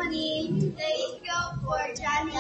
Johnny. Thank you for Johnny.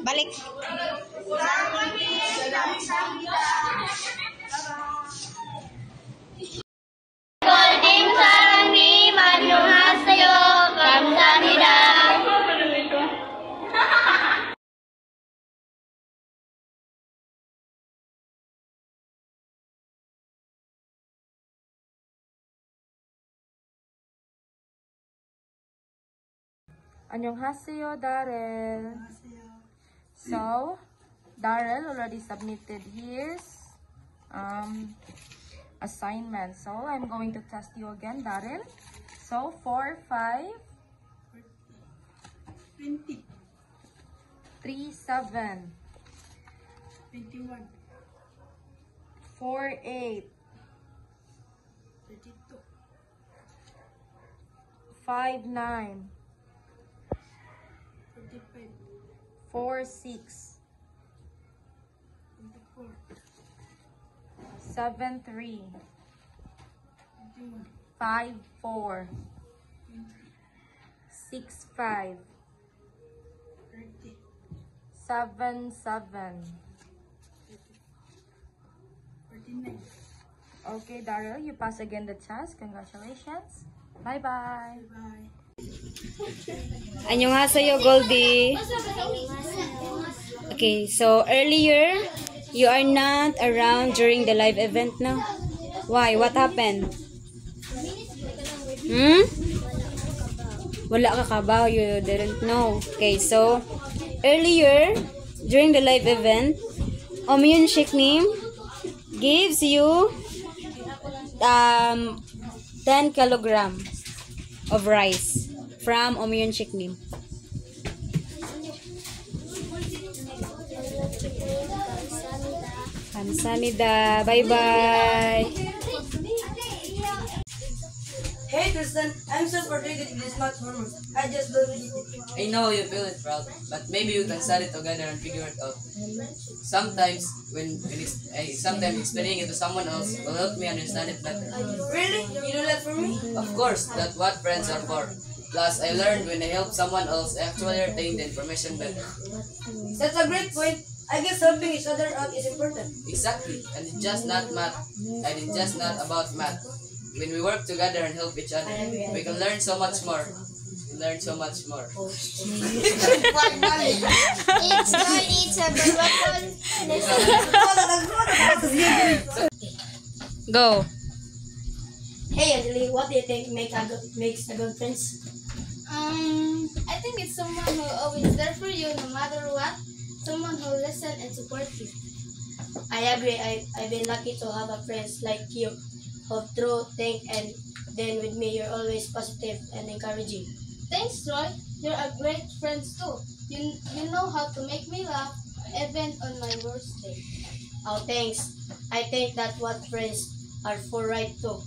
Balik. Goldim 사랑님 안녕하세요. 감사합니다. 안녕하세요, Darrell. So, Darrell already submitted his assignment. So, I'm going to test you again, Darrell. So, 4, 5, 20, 3, 7, 21, 4, 8, 32, 5, 9, 45, 4, 6, 24, 7, 3, 21, 5, 4, 6, 5, 30, 7, 7. 49. Okay, Darrell, you pass again the test. Congratulations. Bye-bye. Bye. 안녕하세요, Goldie. Okay, so earlier, you are not around during the live event now. Why? What happened? Wala ka kabaw. You didn't know. Okay, so earlier, during the live event, Omyun Shiknim gives you 10 kilogram of rice from Omyun Shiknim. 감사합니다. Bye-bye. Hey Tristan, I'm so frustrated with this math homework. I just don't get it. I know you feel it, proud, but maybe we can study together and figure it out. Sometimes, sometimes explaining it to someone else will help me understand it better. Really? You do that for me? Of course, that's what friends are for. Plus, I learned when I help someone else, I actually retain the information better. That's a great point. I guess helping each other out is important. Exactly, and it's just not math, and it's just not about math. When we work together and help each other, we can learn so much more. Learn so much more. It's Go. Hey Angeli, what do you think makes a good friends? I think it's someone who always there for you no matter what. Someone who listen and support you. I agree. I've been lucky to have a friends like you who true, think, and then with me, you're always positive and encouraging. Thanks, Troy. You're a great friend too. You know how to make me laugh, even on my worst day. Oh, thanks. I think that's what friends are for, right? To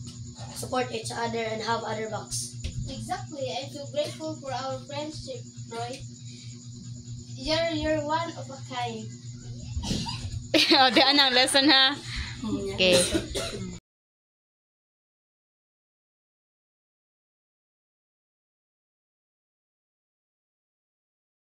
support each other and have other backs. Exactly. I feel grateful for our friendship, Troy. You're one of a kind. O, di anang lesson ha. Okay.